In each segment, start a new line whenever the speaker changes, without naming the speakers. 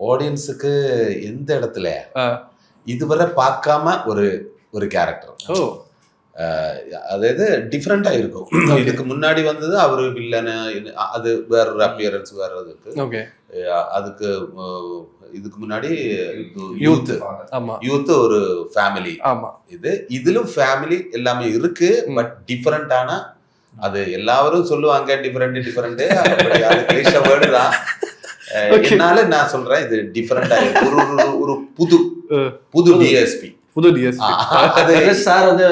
ஆடியன்ஸுக்கு எந்த இடத்துல
ஆ.
இதுவரை பார்க்காம ஒரு ஒரு கேரக்டர்.
ஓ
அதாவது டிஃப்ரெண்டா இருக்கும். இதுக்கு முன்னாடி வந்தது அவரு வில்லனு, அது வேற ஒரு அப்பியரன்ஸ் வேற இருக்கு.
ஓகே
அதுக்கு இதுக்கு முன்னாடி யூத்
ஆமா
யூத் ஒரு ஃபேமிலி.
ஆமா
இதிலும் ஃபேமிலி எல்லாமே இருக்கு. பட் டிஃபரெண்டான அது எல்லாரும் சொல்லுவாங்க டிஃபரெண்ட் அது கிளிஷ வேர்டு தான். என்னால நான் சொல்றேன் இது டிஃபரெண்டா ஒரு புது டிஎஸ்பி.
சார் வந்து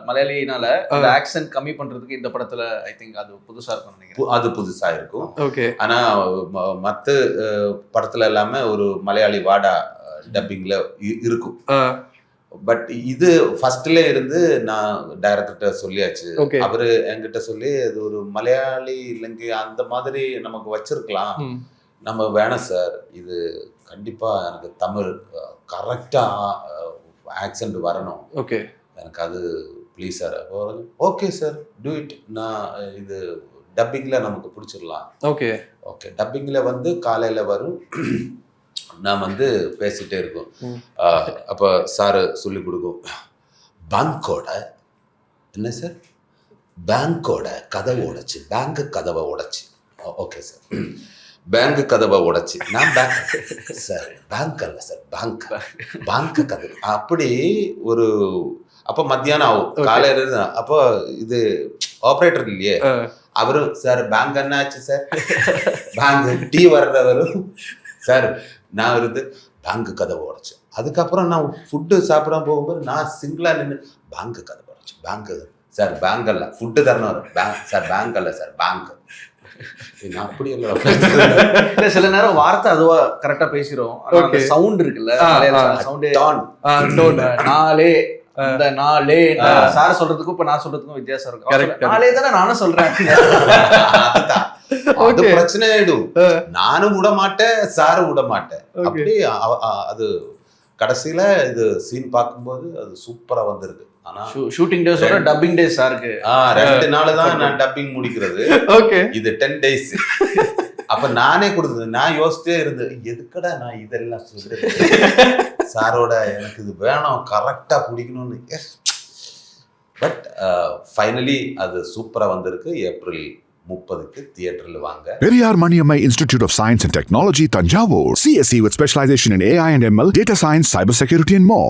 மலையாளினால அந்த ஆக்சென்ட் கம்மி பண்றதுக்கு இந்த படத்துல ஐ திங்க் அது புதுசா இருக்கும் நினைக்கிறேன்.
அது புதுசா இருக்கும்.
ஓகே
ஆனா மத்த படத்துல எல்லாமே ஒரு மலையாளி வாடா டப்பிங்ல இருக்கும். பட் இது ஃபர்ஸ்ட்ல இருந்து நான் டைரக்டர்கிட்ட சொல்லியாச்சு. அவரு என்கிட்ட சொல்லி இது ஒரு மலையாளி இல்லைங்க அந்த மாதிரி நமக்கு வச்சிருக்கலாம், நம்ம வேணாம் சார், இது கண்டிப்பா எனக்கு தமிழ் கரெக்டா ஆக்சென்ட் வரணும்,
ஓகே
எனக்கு அது please sir. Okay sir do it, நான் இது டப்பிங்ல நமக்கு பிடிச்சிடலாம்.
ஓகே
ஓகே டப்பிங்ல வந்து காலையில வரும், நான் வந்து பேசிட்டே இருக்கோம். அப்போ சாரு சொல்லி கொடுக்கும், பேங்கோட என்ன சார், பேங்கோட கதவை உடைச்சு, பேங்க் கதவை உடைச்சு. ஓகே சார், பேங்க் கதவை உடைச்சு. நான் பேங்க் சார், பேங்க் அல்ல சார், பேங்க் கதவு. அப்படி ஒரு அப்போ மத்தியானம் ஆகும், காலையில. அப்போ இது ஆப்ரேட்டர் இல்லையே, அவரும் சார் பேங்க் என்ன ஆச்சு சார், பேங்க் டீ வர்றவரும் சார் நான் இருந்து பேங்க் கதவை உடைச்சு. அதுக்கப்புறம் நான் ஃபுட்டு சாப்பிடாம போகும்போது நான் சிங்கிளா நின்று பேங்க் கதவை உடைச்சு, பேங்க் சார், பேங்க் அல்ல ஃபுட்டு தரணும் பேங்க் சார், பேங்க் அல்ல சார், பேங்க். அப்படி இல்ல
சில நேரம் வார்த்தை அதுவா கரெக்டா பேசிரும், சவுண்ட் இருக்குல்ல சவுண்ட் நாளே இந்த நாளே சார் சொல்றதுக்கும் இப்ப நான் சொல்றதுக்கும் வித்தியாசம் இருக்கும். நாளே தானே நானும் சொல்றேன்,
அது பிரச்சனை ஆயிடும். நானும் விட மாட்டேன், சாரும் விட மாட்டேன். அப்படி அது கடைசியில இது சீன் பார்க்கும்போது அது சூப்பரா வந்திருக்கு. ஆனா
ஷூட்டிங் டேஸ் டப்பிங் டேஸ் சாருக்கு
2 நாள் தான் நான் டப்பிங் முடிக்கிறது. இது 10 days. அப்ப நானே கொடுத்தது, நான் யோசிச்சே இருந்து எதுக்கடா நான் இதெல்லாம் சொல்றேன் சாரோட, எனக்கு இது வேணும் கரெக்டா பிடிக்கணும்னு. பட் ஃபைனலி அது சூப்பரா வந்திருக்கு. ஏப்ரல் 30க்கு தியேட்டர்ல வாங்க.
Periyar Maniammai Institute of Science and Technology, Tanjavur. CSE with specialization in AI and ML, data science, cybersecurity and more.